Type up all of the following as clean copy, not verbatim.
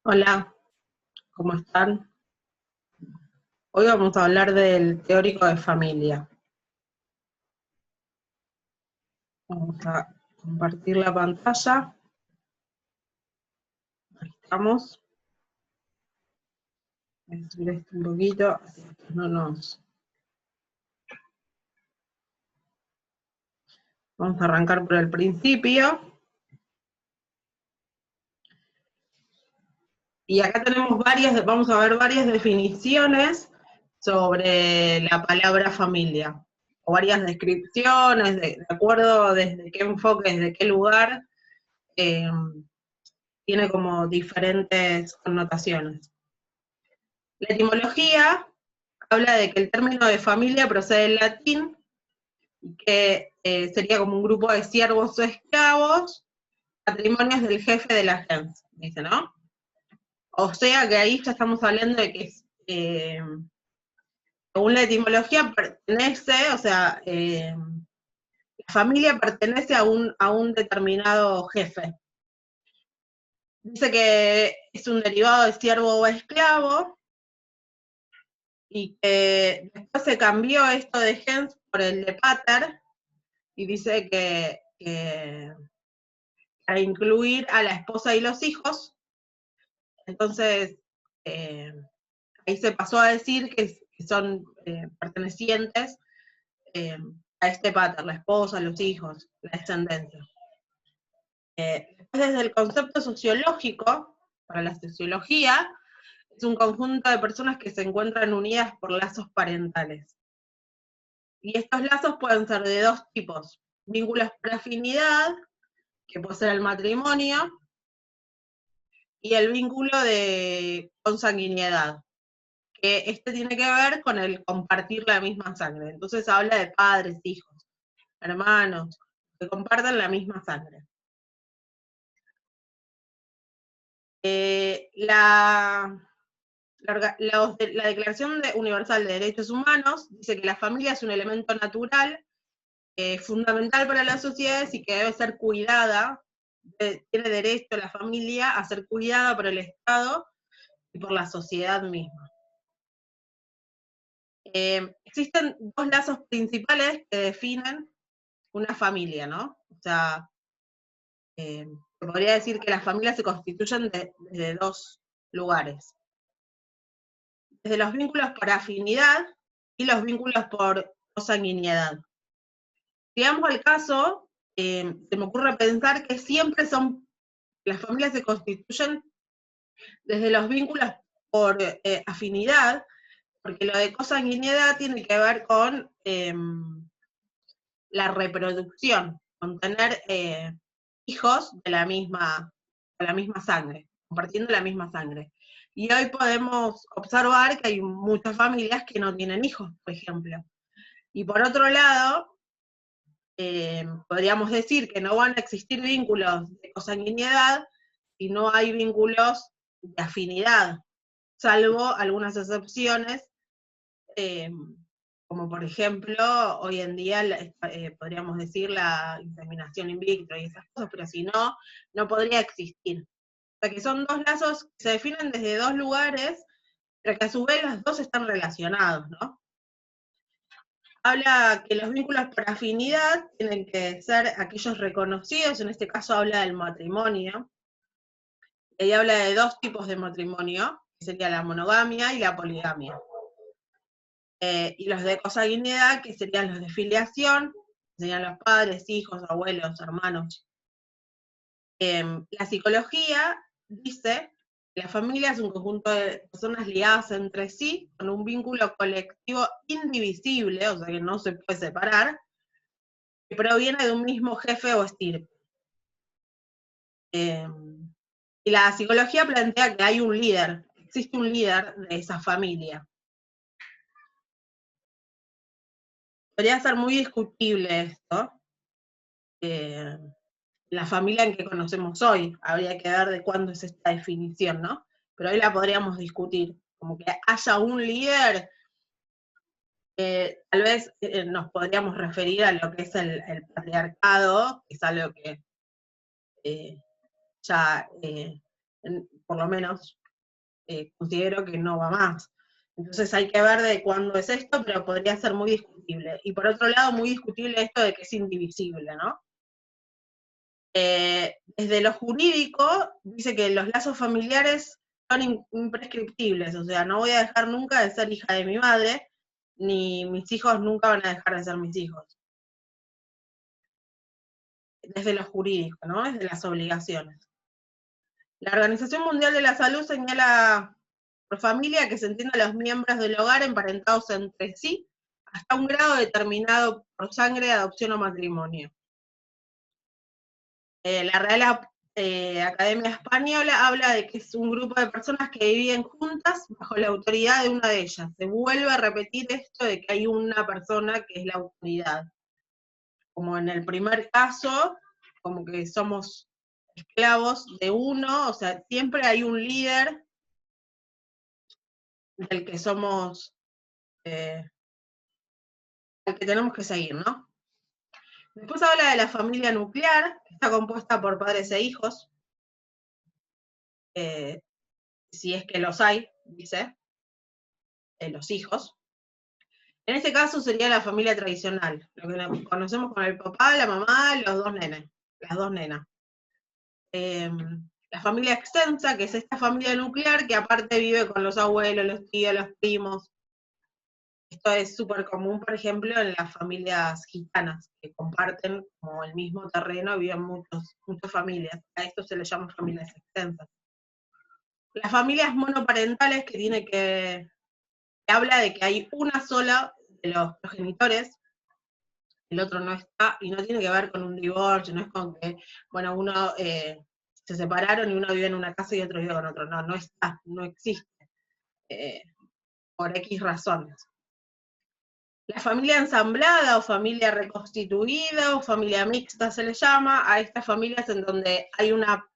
Hola, ¿cómo están? Hoy vamos a hablar del teórico de familia. Vamos a compartir la pantalla. Ahí estamos. Voy a subir esto un poquito, así que no nos... Vamos a arrancar por el principio. Y acá tenemos vamos a ver varias definiciones sobre la palabra familia, o varias descripciones, de acuerdo desde qué enfoque, desde qué lugar, eh, tiene como diferentes connotaciones. La etimología habla de que el término de familia procede del latín, que sería como un grupo de siervos o esclavos, patrimonios del jefe de la gens, dice, ¿no? O sea que ahí ya estamos hablando de que según la etimología pertenece, o sea, la familia pertenece a un determinado jefe. Dice que es un derivado de siervo o esclavo, y que después se cambió esto de gens por el de pater, y dice que para incluir a la esposa y los hijos. Entonces, eh, ahí se pasó a decir que son pertenecientes a este pater, la esposa, los hijos, la descendencia. Desde el concepto sociológico, para la sociología, es un conjunto de personas que se encuentran unidas por lazos parentales. Y estos lazos pueden ser de dos tipos: vínculos por afinidad, que puede ser el matrimonio, y el vínculo de consanguinidad, que este tiene que ver con el compartir la misma sangre. Entonces habla de padres, hijos, hermanos, que comparten la misma sangre. La Declaración Universal de Derechos Humanos dice que la familia es un elemento natural, fundamental para las sociedades y que debe ser cuidada, tiene derecho la familia a ser cuidada por el Estado y por la sociedad misma. Existen dos lazos principales que definen una familia, ¿no? O sea, se podría decir que las familias se constituyen desde dos lugares. Desde los vínculos por afinidad y los vínculos por consanguinidad. Si vamos al caso, se me ocurre pensar que siempre las familias se constituyen desde los vínculos por afinidad, porque lo de consanguinidad tiene que ver con la reproducción, con tener hijos de la misma sangre, compartiendo la misma sangre. Y hoy podemos observar que hay muchas familias que no tienen hijos, por ejemplo. Y por otro lado, podríamos decir que no van a existir vínculos de consanguinidad si no hay vínculos de afinidad, salvo algunas excepciones, como por ejemplo, hoy en día podríamos decir la inseminación in vitro y esas cosas, pero si no, no podría existir. O sea que son dos lazos que se definen desde dos lugares, pero que a su vez los dos están relacionados, ¿no? Habla que los vínculos por afinidad tienen que ser aquellos reconocidos, en este caso habla del matrimonio, y habla de dos tipos de matrimonio, que sería la monogamia y la poligamia. Y los de consanguinidad, que serían los de filiación, que serían los padres, hijos, abuelos, hermanos. La psicología dice que la familia es un conjunto de personas ligadas entre sí, con un vínculo colectivo indivisible, o sea que no se puede separar, que proviene de un mismo jefe o estirpe. Y la psicología plantea que hay un líder, existe un líder de esa familia. Podría ser muy discutible esto, la familia en que conocemos hoy, habría que ver de cuándo es esta definición, ¿no? Pero hoy la podríamos discutir, como que haya un líder, tal vez nos podríamos referir a lo que es el patriarcado, que es algo que ya por lo menos considero que no va más. Entonces hay que ver de cuándo es esto, pero podría ser muy discutible. Y por otro lado, muy discutible esto de que es indivisible, ¿no? Desde lo jurídico, dice que los lazos familiares son imprescriptibles, o sea, no voy a dejar nunca de ser hija de mi madre, ni mis hijos nunca van a dejar de ser mis hijos. Desde lo jurídico, ¿no? Desde las obligaciones. La Organización Mundial de la Salud señala por familia que se entiende a los miembros del hogar emparentados entre sí hasta un grado determinado por sangre, adopción o matrimonio. La Real Academia Española habla de que es un grupo de personas que viven juntas bajo la autoridad de una de ellas. Se vuelve a repetir esto de que hay una persona que es la autoridad. Como en el primer caso, como que somos esclavos de uno, o sea, siempre hay un líder del que somos, al que tenemos que seguir, ¿no? Después habla de la familia nuclear, que está compuesta por padres e hijos, si es que los hay, dice, los hijos. En este caso sería la familia tradicional, lo que conocemos con el papá, la mamá, los dos nenes, las dos nenas. La familia extensa, que es esta familia nuclear, que aparte vive con los abuelos, los tíos, los primos. Esto es súper común, por ejemplo, en las familias gitanas, que comparten como el mismo terreno, viven muchas familias. A esto se le llama familias extensas. Las familias monoparentales, que habla de que hay una sola de los progenitores, el otro no está, y no tiene que ver con un divorcio, no es con que, bueno, uno se separaron y uno vive en una casa y otro vive con otro. No, no está, no existe, por X razones. La familia ensamblada o familia reconstituida o familia mixta se le llama a estas familias en donde hay una,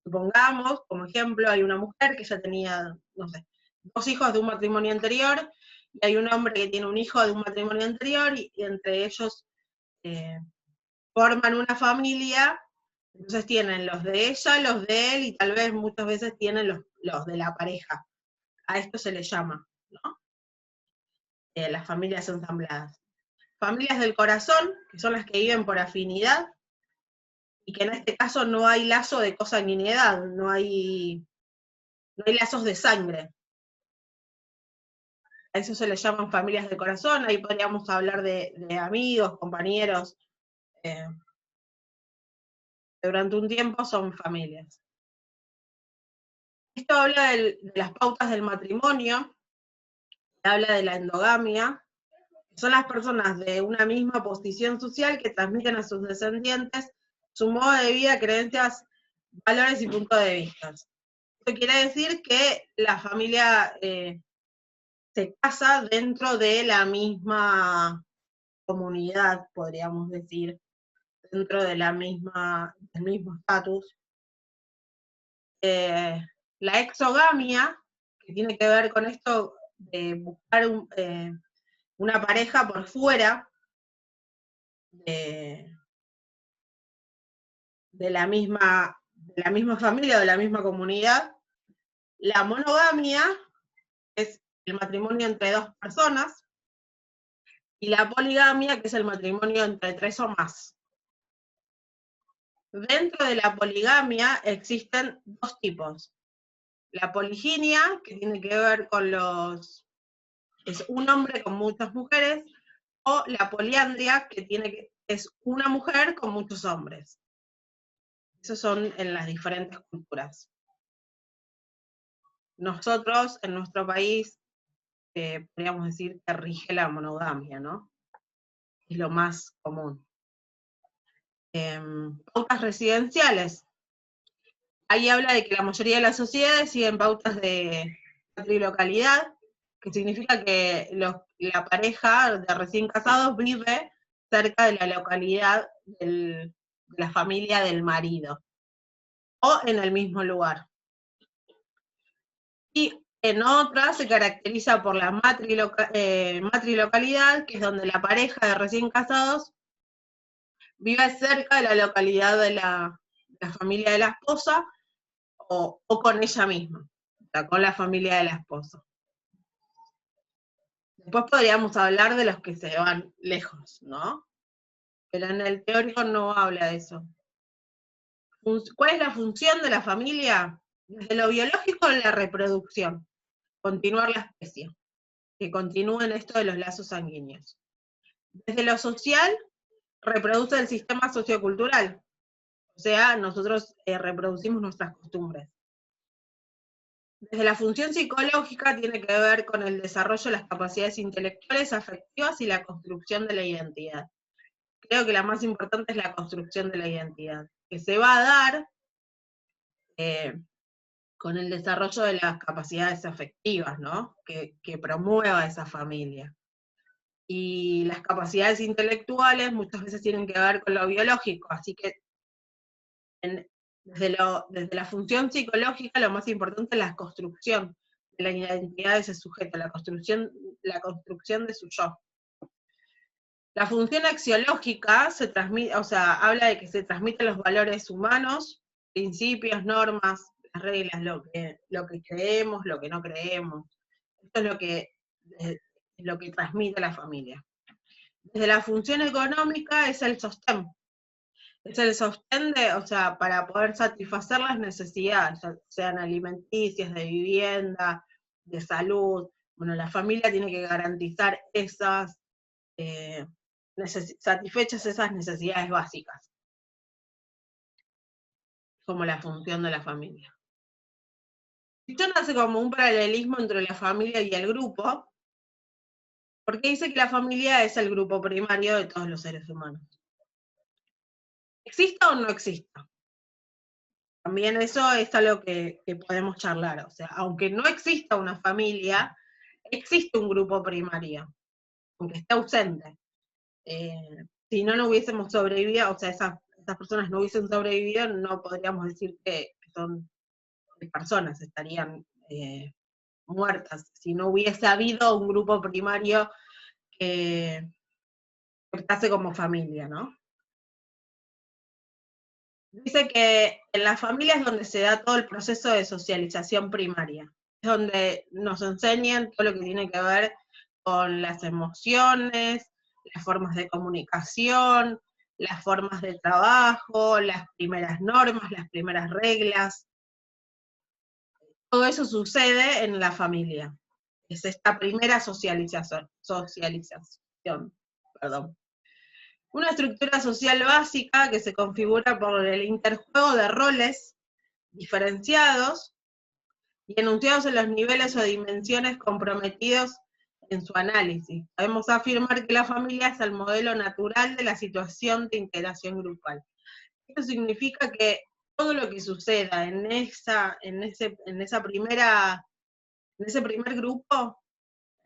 supongamos, como ejemplo, hay una mujer que ya tenía, no sé, 2 hijos de un matrimonio anterior, y hay un hombre que tiene un hijo de un matrimonio anterior, y entre ellos forman una familia. Entonces tienen los de ella, los de él, y tal vez muchas veces tienen los de la pareja. A esto se le llama, ¿no? Las familias ensambladas. Familias del corazón, que son las que viven por afinidad, y que en este caso no hay lazo de consanguinidad, no hay lazos de sangre. A eso se le llaman familias del corazón, ahí podríamos hablar de amigos, compañeros, durante un tiempo son familias. Esto habla de las pautas del matrimonio, habla de la endogamia, son las personas de una misma posición social que transmiten a sus descendientes su modo de vida, creencias, valores y puntos de vista. Esto quiere decir que la familia se casa dentro de la misma comunidad, podríamos decir, dentro de del mismo estatus. La exogamia, que tiene que ver con esto de buscar una pareja por fuera de la misma familia o de la misma comunidad. La monogamia es el matrimonio entre 2 personas, y la poligamia, que es el matrimonio entre 3 o más. Dentro de la poligamia existen 2 tipos. La poliginia, que tiene que ver con es un hombre con muchas mujeres, o la poliandria, que es una mujer con muchos hombres. Esos son en las diferentes culturas. Nosotros, en nuestro país, podríamos decir que rige la monogamia, ¿no? Es lo más común. Pautas residenciales. Ahí habla de que la mayoría de las sociedades siguen pautas de patrilocalidad, que significa que la pareja de recién casados vive cerca de la localidad de la familia del marido, o en el mismo lugar. Y en otras se caracteriza por la matrilocalidad, que es donde la pareja de recién casados vive cerca de la localidad la familia de la esposa o con ella misma, o sea, con la familia de la esposa. Después podríamos hablar de los que se van lejos, ¿no? Pero en el teórico no habla de eso. ¿Cuál es la función de la familia? Desde lo biológico, la reproducción, continuar la especie, que continúen esto de los lazos sanguíneos. Desde lo social, reproduce el sistema sociocultural, o sea, nosotros reproducimos nuestras costumbres. Desde la función psicológica tiene que ver con el desarrollo de las capacidades intelectuales, afectivas y la construcción de la identidad. Creo que la más importante es la construcción de la identidad, que se va a dar con el desarrollo de las capacidades afectivas, ¿no? Que promueva esa familia. Y las capacidades intelectuales muchas veces tienen que ver con lo biológico, así que desde la función psicológica lo más importante es la construcción de la identidad de ese sujeto, la construcción de su yo. La función axiológica se transmite, o sea, habla de que se transmiten los valores humanos, principios, normas, las reglas, lo que creemos, lo que no creemos. Esto es lo que transmite la familia. Desde la función económica es el sostén. Es el sostén o sea, para poder satisfacer las necesidades, sean alimenticias, de vivienda, de salud. Bueno, la familia tiene que garantizar esas, satisfechas esas necesidades básicas, como la función de la familia. Esto nace como un paralelismo entre la familia y el grupo, porque dice que la familia es el grupo primario de todos los seres humanos. ¿Exista o no exista? También eso es algo que podemos charlar. O sea, aunque no exista una familia, existe un grupo primario, aunque esté ausente. Si no hubiésemos sobrevivido, o sea, esas personas no hubiesen sobrevivido, no podríamos decir que son personas, estarían muertas. Si no hubiese habido un grupo primario que estase como familia, ¿no? Dice que en las familias es donde se da todo el proceso de socialización primaria, es donde nos enseñan todo lo que tiene que ver con las emociones, las formas de comunicación, las formas de trabajo, las primeras normas, las primeras reglas. Todo eso sucede en la familia. Es esta primera socialización. Perdón. Una estructura social básica que se configura por el interjuego de roles diferenciados y enunciados en los niveles o dimensiones comprometidos en su análisis. Podemos afirmar que la familia es el modelo natural de la situación de integración grupal. Esto significa que todo lo que suceda en ese primer grupo,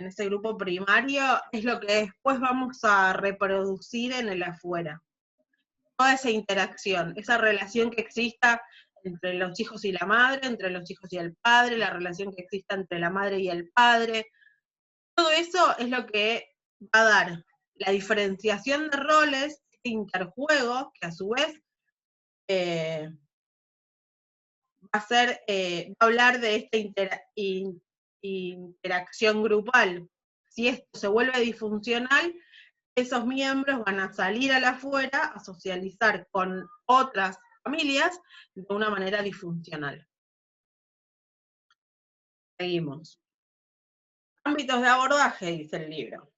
en ese grupo primario, es lo que después vamos a reproducir en el afuera. Toda esa interacción, esa relación que exista entre los hijos y la madre, entre los hijos y el padre, la relación que exista entre la madre y el padre, todo eso es lo que va a dar la diferenciación de roles, este interjuego, que a su vez va a hablar de esta interacción grupal. Si esto se vuelve disfuncional, esos miembros van a salir a la afuera a socializar con otras familias de una manera disfuncional. Seguimos. Ámbitos de abordaje, dice el libro.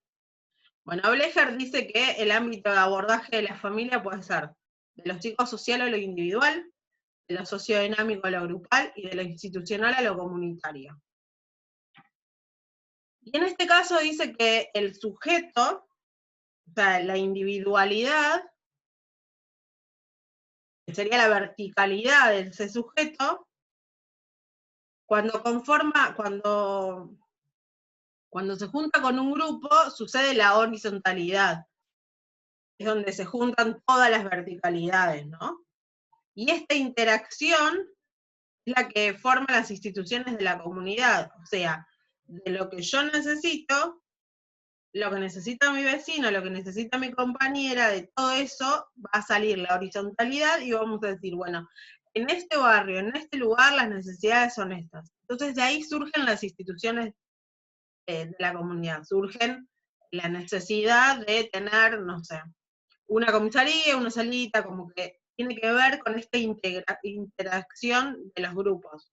Bueno, Blecher dice que el ámbito de abordaje de la familia puede ser de lo psicosocial a lo individual, de lo sociodinámico a lo grupal y de lo institucional a lo comunitario. Y en este caso dice que el sujeto, o sea, la individualidad, que sería la verticalidad de ese sujeto, cuando se junta con un grupo, sucede la horizontalidad. Es donde se juntan todas las verticalidades, ¿no? Y esta interacción es la que forma las instituciones de la comunidad. O sea, de lo que yo necesito, lo que necesita mi vecino, lo que necesita mi compañera, de todo eso va a salir la horizontalidad y vamos a decir, bueno, en este barrio, en este lugar, las necesidades son estas. Entonces de ahí surgen las instituciones de la comunidad, surgen la necesidad de tener, no sé, una comisaría, una salita, como que tiene que ver con esta interacción de los grupos.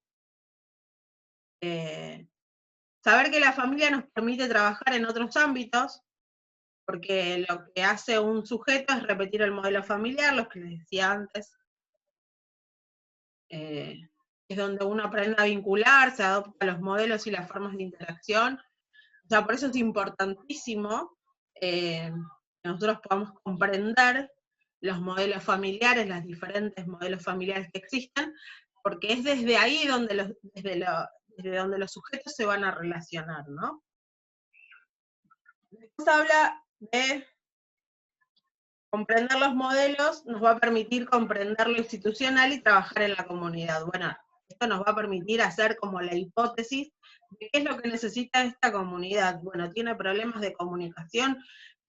Saber que la familia nos permite trabajar en otros ámbitos, porque lo que hace un sujeto es repetir el modelo familiar, lo que les decía antes, es donde uno aprende a vincularse, adopta los modelos y las formas de interacción. O sea, por eso es importantísimo que nosotros podamos comprender los modelos familiares, los diferentes modelos familiares que existen, porque es desde ahí donde desde donde los sujetos se van a relacionar, ¿no? Después habla de comprender los modelos, nos va a permitir comprender lo institucional y trabajar en la comunidad. Bueno, esto nos va a permitir hacer como la hipótesis de qué es lo que necesita esta comunidad. Bueno, tiene problemas de comunicación,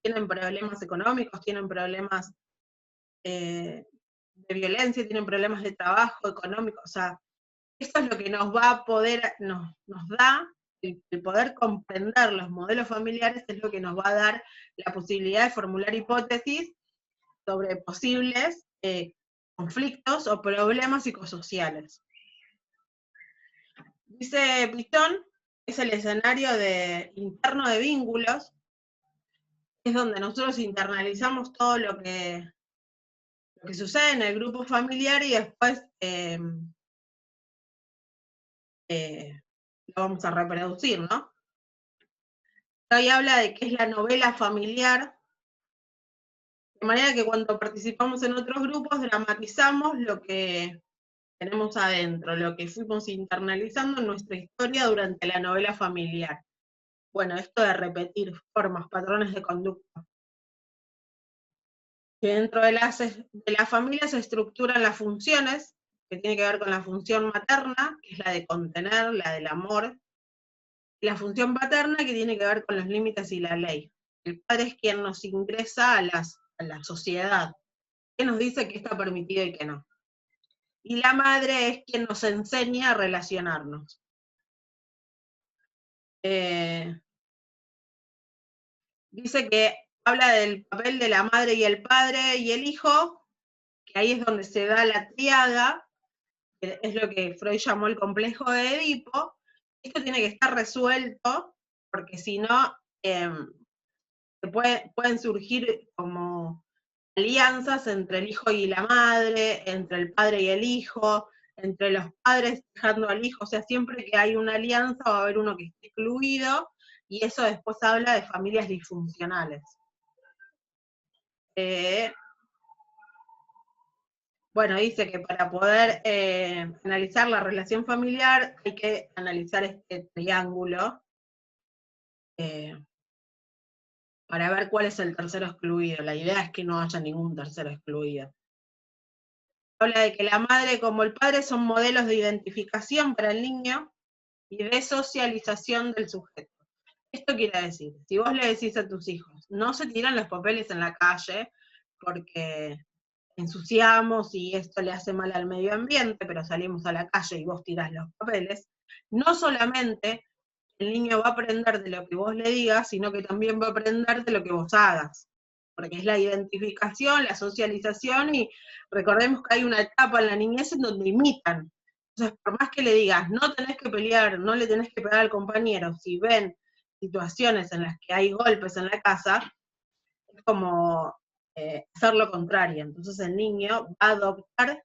tienen problemas económicos, tienen problemas de violencia, tienen problemas de trabajo económico, o sea, esto es lo que nos va a poder, nos da, el poder comprender los modelos familiares es lo que nos va a dar la posibilidad de formular hipótesis sobre posibles conflictos o problemas psicosociales. Dice Pichón, es el escenario interno de vínculos, es donde nosotros internalizamos todo lo que sucede en el grupo familiar y después lo vamos a reproducir, ¿no? Ahí habla de qué es la novela familiar, de manera que cuando participamos en otros grupos dramatizamos lo que tenemos adentro, lo que fuimos internalizando en nuestra historia durante la novela familiar. Bueno, esto de repetir formas, patrones de conducta. Que dentro de la familia se estructuran las funciones, que tiene que ver con la función materna, que es la de contener, la del amor, y la función paterna, que tiene que ver con los límites y la ley. El padre es quien nos ingresa a la sociedad, que nos dice qué está permitido y qué no. Y la madre es quien nos enseña a relacionarnos. Dice que habla del papel de la madre y el padre y el hijo, que ahí es donde se da la triada, que es lo que Freud llamó el complejo de Edipo. Esto tiene que estar resuelto, porque si no, pueden surgir como alianzas entre el hijo y la madre, entre el padre y el hijo, entre los padres dejando al hijo, o sea, siempre que hay una alianza va a haber uno que esté excluido, y eso después habla de familias disfuncionales. Bueno, dice que para poder analizar la relación familiar hay que analizar este triángulo para ver cuál es el tercero excluido. La idea es que no haya ningún tercero excluido. Habla de que la madre como el padre son modelos de identificación para el niño y de socialización del sujeto. Esto quiere decir, si vos le decís a tus hijos, no se tiran los papeles en la calle porque ensuciamos y esto le hace mal al medio ambiente, pero salimos a la calle y vos tirás los papeles, no solamente el niño va a aprender de lo que vos le digas, sino que también va a aprender de lo que vos hagas, porque es la identificación, la socialización, y recordemos que hay una etapa en la niñez en donde imitan. Entonces, por más que le digas, no tenés que pelear, no le tenés que pegar al compañero, si ven situaciones en las que hay golpes en la casa, es como hacer lo contrario. Entonces el niño va a adoptar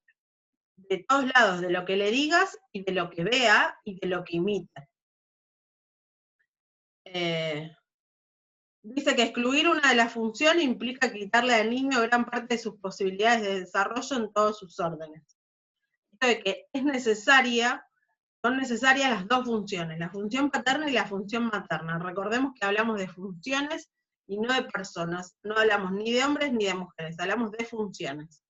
de todos lados, de lo que le digas y de lo que vea y de lo que imita. Dice que excluir una de las funciones implica quitarle al niño gran parte de sus posibilidades de desarrollo en todos sus órdenes. Esto de que son necesarias las dos funciones, la función paterna y la función materna. Recordemos que hablamos de funciones y no de personas, no hablamos ni de hombres ni de mujeres, hablamos de funciones.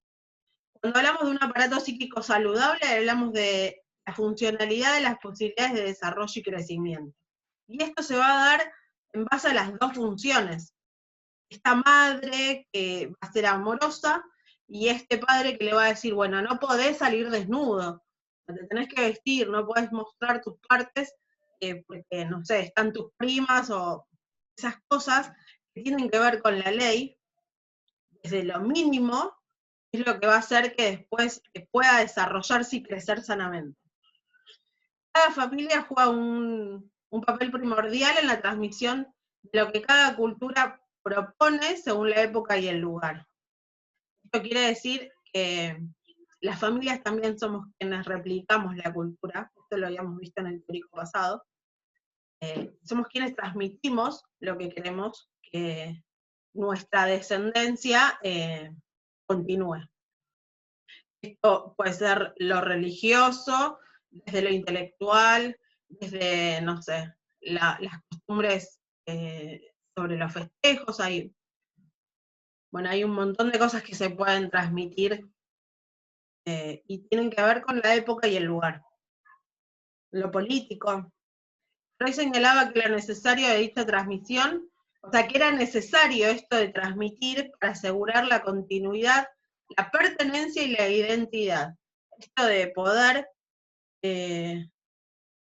Cuando hablamos de un aparato psíquico saludable, hablamos de la funcionalidad de las posibilidades de desarrollo y crecimiento. Y esto se va a dar en base a las dos funciones. Esta madre que va a ser amorosa y este padre que le va a decir, bueno, no podés salir desnudo, te tenés que vestir, no podés mostrar tus partes porque, no sé, están tus primas o esas cosas que tienen que ver con la ley, desde lo mínimo, es lo que va a hacer que después pueda desarrollarse y crecer sanamente. Cada familia juega un papel primordial en la transmisión de lo que cada cultura propone según la época y el lugar. Esto quiere decir que las familias también somos quienes replicamos la cultura, esto lo habíamos visto en el teórico pasado, somos quienes transmitimos lo que queremos que nuestra descendencia continúe. Esto puede ser lo religioso, desde lo intelectual, desde, no sé, las costumbres sobre los festejos, hay un montón de cosas que se pueden transmitir y tienen que ver con la época y el lugar. Lo político. Freud señalaba que lo necesario de dicha transmisión, o sea, que era necesario esto de transmitir para asegurar la continuidad, la pertenencia y la identidad. Esto de poder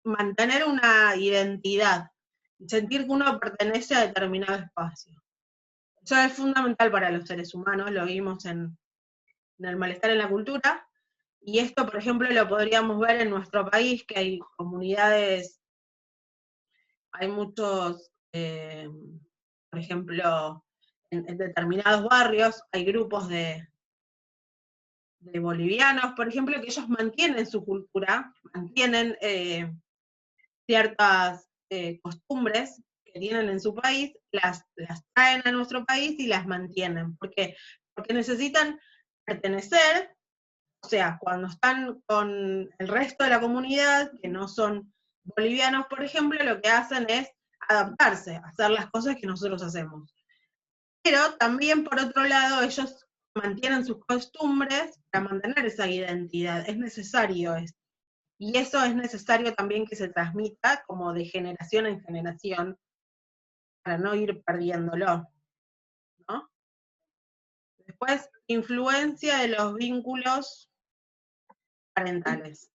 mantener una identidad, sentir que uno pertenece a determinado espacio. Eso es fundamental para los seres humanos, lo vimos en el malestar en la cultura, y esto, por ejemplo, lo podríamos ver en nuestro país, que hay comunidades, hay muchos, por ejemplo, en determinados barrios, hay grupos de bolivianos, por ejemplo, que ellos mantienen su cultura, mantienen ciertas costumbres que tienen en su país, las traen a nuestro país y las mantienen. ¿Por qué? Porque necesitan pertenecer, o sea, cuando están con el resto de la comunidad, que no son bolivianos, por ejemplo, lo que hacen es adaptarse, hacer las cosas que nosotros hacemos. Pero también, por otro lado, ellos mantienen sus costumbres para mantener esa identidad. Es necesario esto. Y eso es necesario también que se transmita como de generación en generación para no ir perdiéndolo, ¿no? Después, influencia de los vínculos parentales.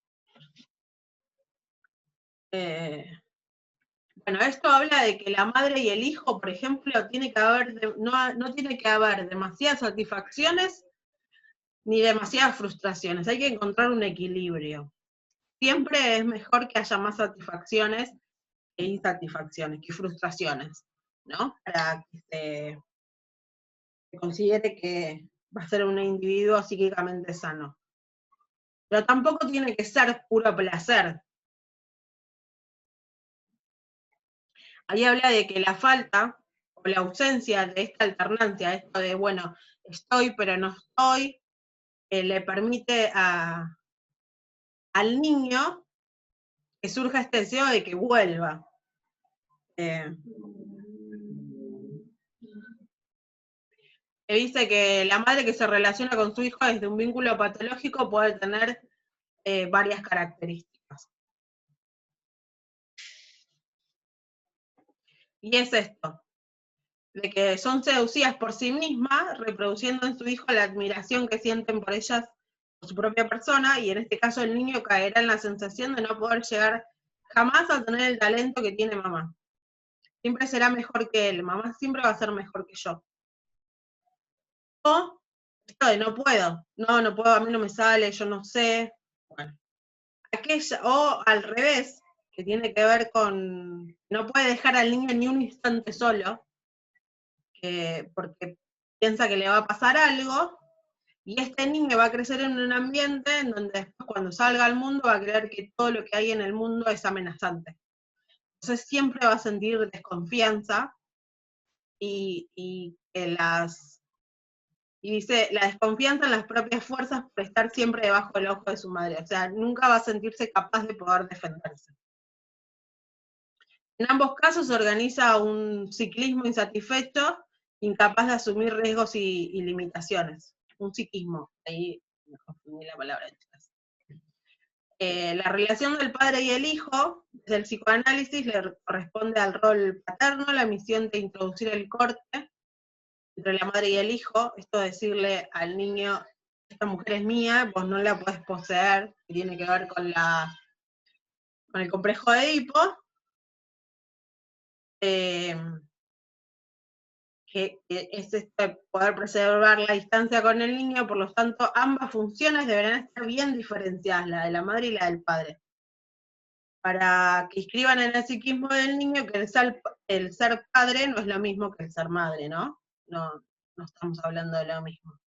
Bueno, esto habla de que la madre y el hijo, por ejemplo, tiene que haber, no tiene que haber demasiadas satisfacciones ni demasiadas frustraciones. Hay que encontrar un equilibrio. Siempre es mejor que haya más satisfacciones que insatisfacciones, que frustraciones, ¿no? Para que se considere que va a ser un individuo psíquicamente sano. Pero tampoco tiene que ser puro placer. Ahí habla de que la falta o la ausencia de esta alternancia, esto de, bueno, estoy pero no estoy, le permite al niño que surja este deseo de que vuelva. Que dice que la madre que se relaciona con su hijo desde un vínculo patológico puede tener varias características. Y es esto, de que son seducidas por sí mismas, reproduciendo en su hijo la admiración que sienten por ellas, por su propia persona, y en este caso el niño caerá en la sensación de no poder llegar jamás a tener el talento que tiene mamá. Siempre será mejor que él, mamá siempre va a ser mejor que yo. O esto de no puedo, no puedo, a mí no me sale, yo no sé. Bueno, o al revés, que tiene que ver con, no puede dejar al niño ni un instante solo, porque piensa que le va a pasar algo, y este niño va a crecer en un ambiente en donde después cuando salga al mundo va a creer que todo lo que hay en el mundo es amenazante. Entonces siempre va a sentir desconfianza y dice, la desconfianza en las propias fuerzas por estar siempre debajo del ojo de su madre. O sea, nunca va a sentirse capaz de poder defenderse. En ambos casos se organiza un ciclismo insatisfecho, incapaz de asumir riesgos y limitaciones. Un psiquismo, ahí me confundí la palabra. La relación del padre y el hijo, desde el psicoanálisis, le corresponde al rol paterno, la misión de introducir el corte entre la madre y el hijo, esto de decirle al niño, esta mujer es mía, vos no la podés poseer, que tiene que ver con el complejo de Edipo, que es poder preservar la distancia con el niño, por lo tanto, ambas funciones deberán estar bien diferenciadas, la de la madre y la del padre, para que inscriban en el psiquismo del niño que el ser padre no es lo mismo que el ser madre, ¿no? No, no estamos hablando de lo mismo.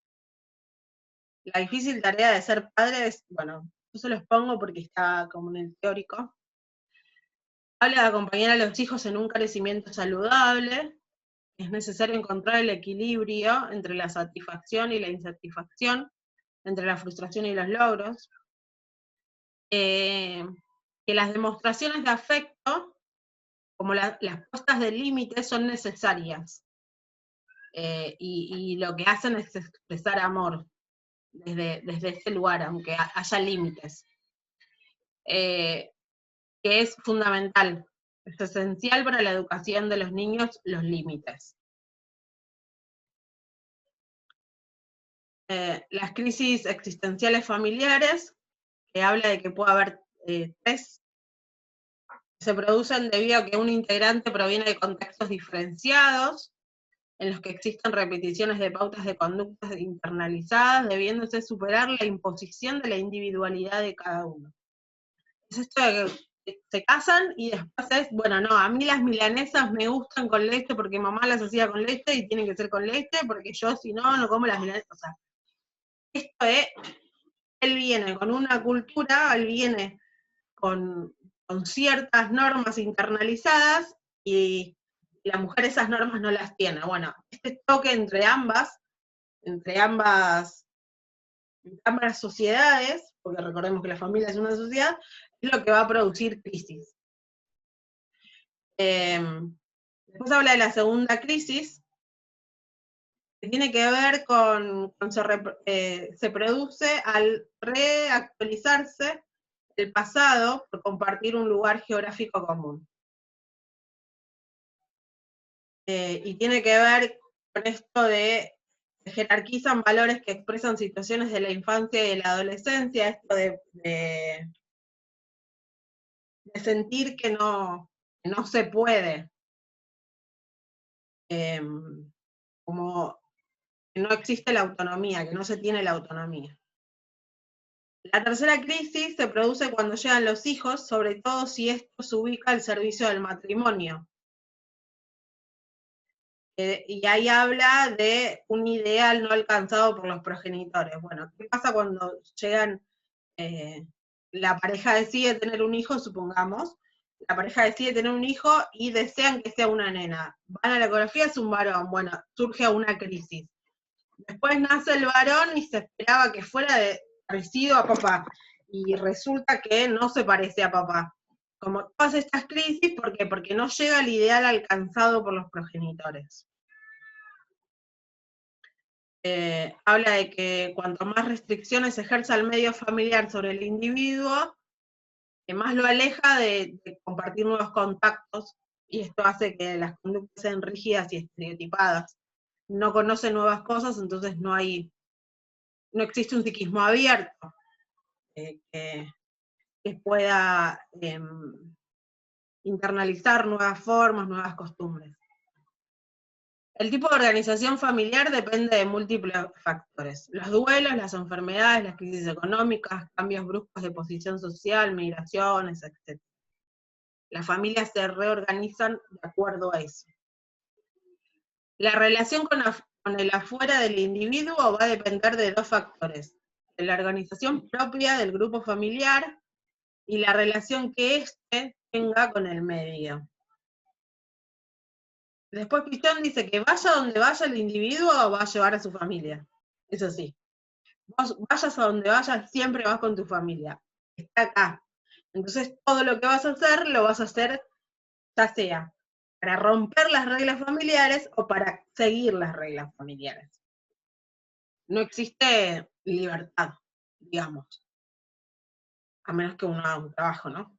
La difícil tarea de ser padre es, bueno, yo se los pongo porque está como en el teórico. Habla de acompañar a los hijos en un crecimiento saludable. Es necesario encontrar el equilibrio entre la satisfacción y la insatisfacción, entre la frustración y los logros. Que las demostraciones de afecto, como las puestas de límites, son necesarias. Y lo que hacen es expresar amor desde ese lugar, aunque haya límites. Que es fundamental, es esencial para la educación de los niños los límites. Las crisis existenciales familiares, que habla de que puede haber tres, se producen debido a que un integrante proviene de contextos diferenciados, en los que existen repeticiones de pautas de conductas internalizadas, debiéndose superar la imposición de la individualidad de cada uno. Es esto de que se casan y después es, bueno, no, a mí las milanesas me gustan con leche porque mamá las hacía con leche y tienen que ser con leche, porque yo si no, no como las milanesas. O sea, esto es, él viene con una cultura, él viene con ciertas normas internalizadas y la mujer esas normas no las tiene. Bueno, este toque entre ambas sociedades, porque recordemos que la familia es una sociedad, es lo que va a producir crisis. Después habla de la segunda crisis, que tiene que ver con se produce al reactualizarse el pasado por compartir un lugar geográfico común. Y tiene que ver con esto de se jerarquizan valores que expresan situaciones de la infancia y de la adolescencia, esto de sentir que no se puede, como que no existe la autonomía, que no se tiene la autonomía. La tercera crisis se produce cuando llegan los hijos, sobre todo si esto se ubica al servicio del matrimonio. Y ahí habla de un ideal no alcanzado por los progenitores. Bueno, ¿qué pasa cuando llegan, la pareja decide tener un hijo, supongamos, la pareja decide tener un hijo y desean que sea una nena? Van a la ecografía, es un varón, bueno, surge una crisis. Después nace el varón y se esperaba que fuera parecido a papá, y resulta que no se parece a papá. Como todas estas crisis, ¿por qué? Porque no llega al ideal alcanzado por los progenitores. Habla de que cuanto más restricciones ejerza el medio familiar sobre el individuo, más lo aleja de compartir nuevos contactos, y esto hace que las conductas sean rígidas y estereotipadas. No conoce nuevas cosas, entonces no existe un psiquismo abierto que pueda internalizar nuevas formas, nuevas costumbres. El tipo de organización familiar depende de múltiples factores: los duelos, las enfermedades, las crisis económicas, cambios bruscos de posición social, migraciones, etc. Las familias se reorganizan de acuerdo a eso. La relación con el afuera del individuo va a depender de dos factores: de la organización propia del grupo familiar y la relación que éste tenga con el medio. Después Pistón dice que vaya donde vaya el individuo, va a llevar a su familia. Eso sí. Vos vayas a donde vayas, siempre vas con tu familia. Está acá. Entonces todo lo que vas a hacer, lo vas a hacer ya sea para romper las reglas familiares o para seguir las reglas familiares. No existe libertad, digamos. a menos que uno haga un trabajo, ¿no?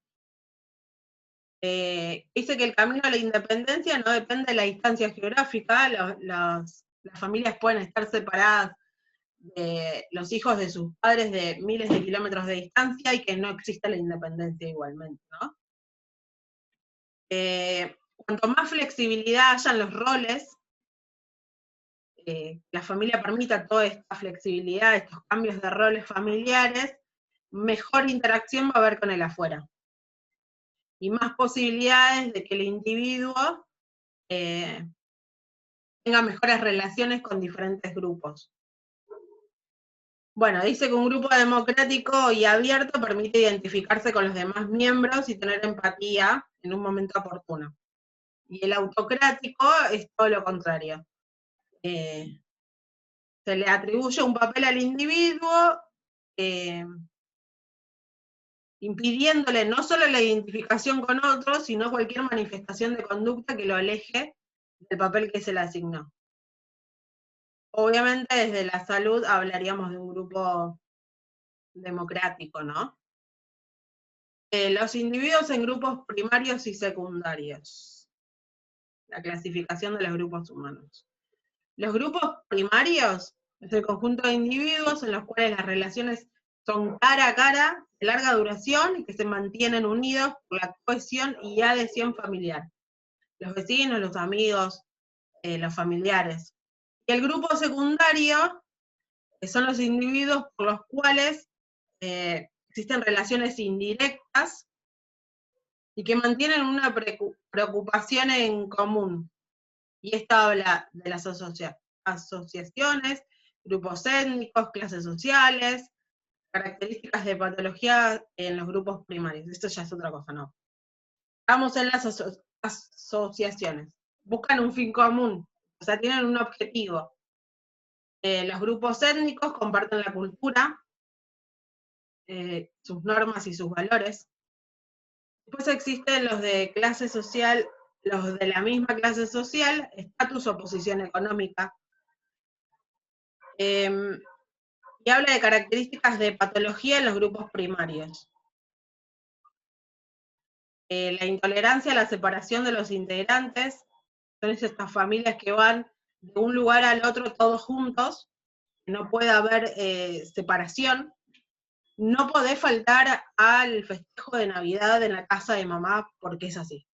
Dice que el camino a la independencia no depende de la distancia geográfica, las familias pueden estar separadas de los hijos de sus padres de miles de kilómetros de distancia y que no exista la independencia igualmente, ¿no? Cuanto más flexibilidad haya en los roles, la familia permita toda esta flexibilidad, estos cambios de roles familiares, mejor interacción va a haber con el afuera. Y más posibilidades de que el individuo tenga mejores relaciones con diferentes grupos. Bueno, dice que un grupo democrático y abierto permite identificarse con los demás miembros y tener empatía en un momento oportuno. Y el autocrático es todo lo contrario. Se le atribuye un papel al individuo, impidiéndole no solo la identificación con otros, sino cualquier manifestación de conducta que lo aleje del papel que se le asignó. Obviamente desde la salud hablaríamos de un grupo democrático, ¿no? Los individuos en grupos primarios y secundarios. La clasificación de los grupos humanos. Los grupos primarios es el conjunto de individuos en los cuales las relaciones son cara a cara, de larga duración y que se mantienen unidos por la cohesión y adhesión familiar. Los vecinos, los amigos, los familiares. Y el grupo secundario son los individuos por los cuales existen relaciones indirectas y que mantienen una preocupación en común. Y esto habla de las asociaciones, grupos étnicos, clases sociales, características de patología en los grupos primarios. Esto ya es otra cosa, ¿no? Estamos en las asociaciones. Buscan un fin común, o sea, tienen un objetivo. Los grupos étnicos comparten la cultura, sus normas y sus valores. Después existen los de clase social, los de la misma clase social, estatus o posición económica. Y habla de características de patología en los grupos primarios. La intolerancia a la separación de los integrantes, son estas familias que van de un lugar al otro todos juntos, no puede haber separación. No podés faltar al festejo de Navidad en la casa de mamá porque es así.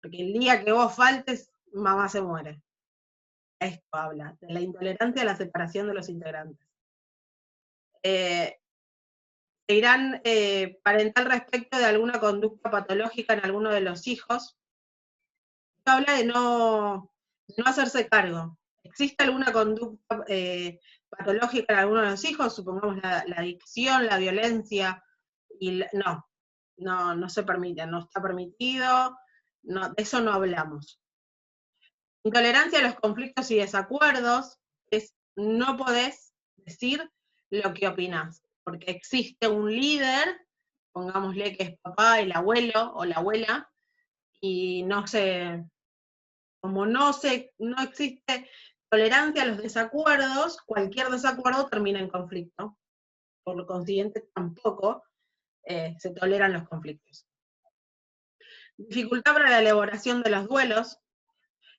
Porque el día que vos faltes, mamá se muere. Esto habla de la intolerancia a la separación de los integrantes. Irán parental respecto de alguna conducta patológica en alguno de los hijos. Esto habla de no hacerse cargo. ¿Existe alguna conducta patológica en alguno de los hijos? Supongamos la adicción, la violencia, y no se permite, no está permitido, no, de eso no hablamos. Intolerancia a los conflictos y desacuerdos es no podés decir lo que opinás, porque existe un líder, pongámosle que es papá, el abuelo o la abuela, y como no existe tolerancia a los desacuerdos, cualquier desacuerdo termina en conflicto. Por lo consiguiente, tampoco se toleran los conflictos. Dificultad para la elaboración de los duelos,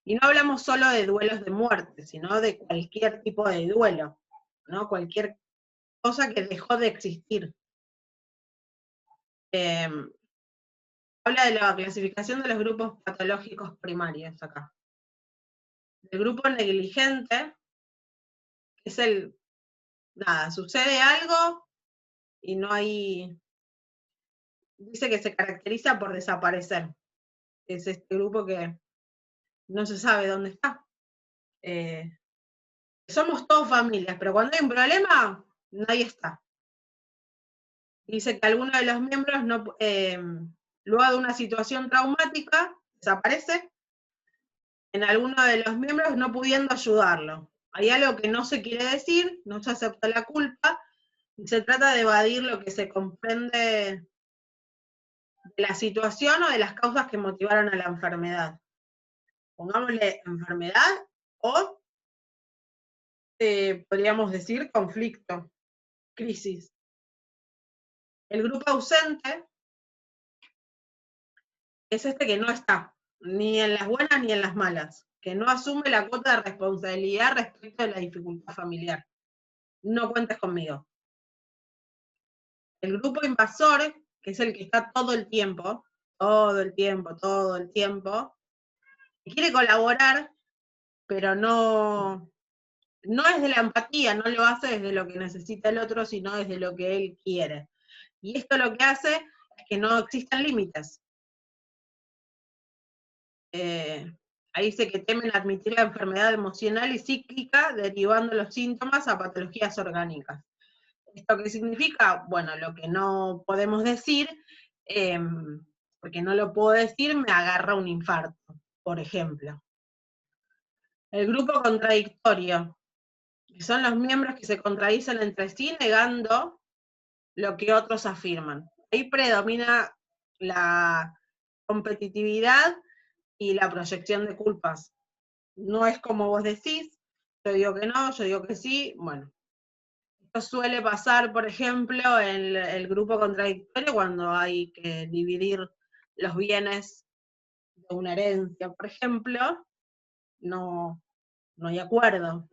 y no hablamos solo de duelos de muerte, sino de cualquier tipo de duelo, ¿no? Cualquier cosa que dejó de existir. Habla de la clasificación de los grupos patológicos primarios acá. El grupo negligente es sucede algo y no hay, dice que se caracteriza por desaparecer. Es este grupo que no se sabe dónde está. Somos todos familias, pero cuando hay un problema, nadie está. Dice que alguno de los miembros, luego de una situación traumática, desaparece, en alguno de los miembros no pudiendo ayudarlo. Hay algo que no se quiere decir, no se acepta la culpa, y se trata de evadir lo que se comprende de la situación o de las causas que motivaron a la enfermedad. Pongámosle enfermedad o, podríamos decir, conflicto, crisis. El grupo ausente es este que no está, ni en las buenas ni en las malas, que no asume la cuota de responsabilidad respecto de la dificultad familiar. No cuentes conmigo. El grupo invasor, que es el que está todo el tiempo, y quiere colaborar, pero no es de la empatía, no lo hace desde lo que necesita el otro, sino desde lo que él quiere. Y esto lo que hace es que no existan límites. Ahí dice que temen admitir la enfermedad emocional y psíquica, derivando los síntomas a patologías orgánicas. ¿Esto qué significa? Bueno, lo que no podemos decir, porque no lo puedo decir, me agarra un infarto, por ejemplo. El grupo contradictorio, que son los miembros que se contradicen entre sí negando lo que otros afirman. Ahí predomina la competitividad y la proyección de culpas. No es como vos decís, yo digo que no, yo digo que sí, bueno. Esto suele pasar, por ejemplo, en el grupo contradictorio cuando hay que dividir los bienes de una herencia, por ejemplo, no hay acuerdo.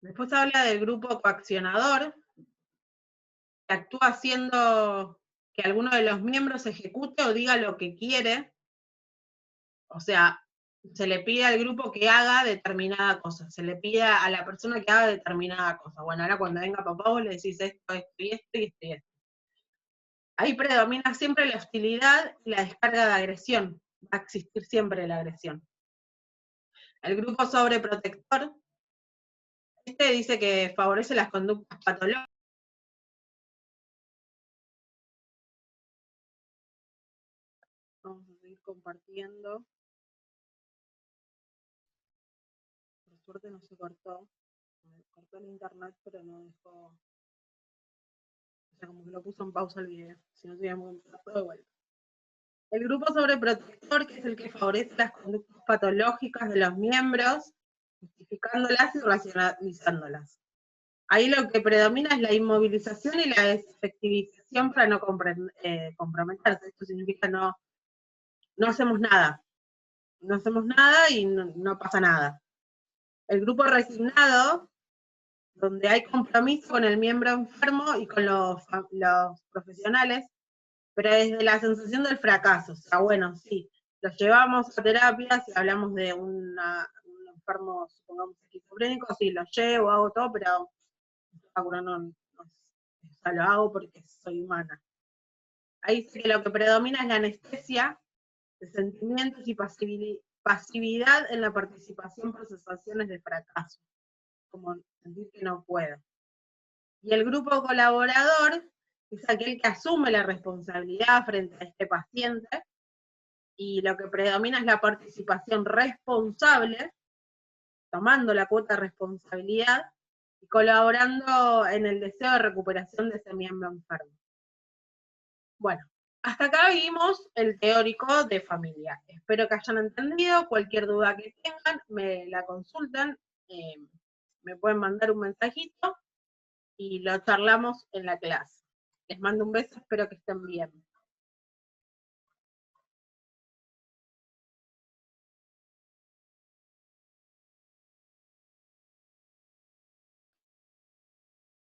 Después habla del grupo coaccionador, que actúa haciendo que alguno de los miembros ejecute o diga lo que quiere, o sea, se le pide al grupo que haga determinada cosa, se le pide a la persona que haga determinada cosa. Bueno, ahora cuando venga papá vos le decís esto, esto y esto y esto y esto. Ahí predomina siempre la hostilidad y la descarga de agresión, va a existir siempre la agresión. El grupo sobreprotector, este dice que favorece las conductas patológicas. Vamos a seguir compartiendo. Por suerte no se cortó. Me cortó el internet, pero no dejó. O sea, como que lo puso en pausa el video. Si no, tuviéramos que empezar todo de vuelta. El grupo sobreprotector, que es el que favorece las conductas patológicas de los miembros, justificándolas y racionalizándolas. Ahí lo que predomina es la inmovilización y la desefectivización para no comprometerse. Esto significa no hacemos nada. No hacemos nada y no pasa nada. El grupo resignado, donde hay compromiso con el miembro enfermo y con los profesionales, pero desde la sensación del fracaso. O sea, bueno, sí, los llevamos a terapia, si hablamos de un enfermo, supongamos, esquizofrénico, sí, los llevo, hago todo, pero no, o sea, lo hago porque soy humana. Ahí sí que lo que predomina es la anestesia de sentimientos y pasividad en la participación por sensaciones de fracaso, como sentir que no puedo. Y el grupo colaborador es aquel que asume la responsabilidad frente a este paciente, y lo que predomina es la participación responsable, tomando la cuota de responsabilidad y colaborando en el deseo de recuperación de ese miembro enfermo. Bueno, hasta acá vimos el teórico de familia. Espero que hayan entendido. Cualquier duda que tengan, me la consultan, me pueden mandar un mensajito y lo charlamos en la clase. Les mando un beso, espero que estén bien.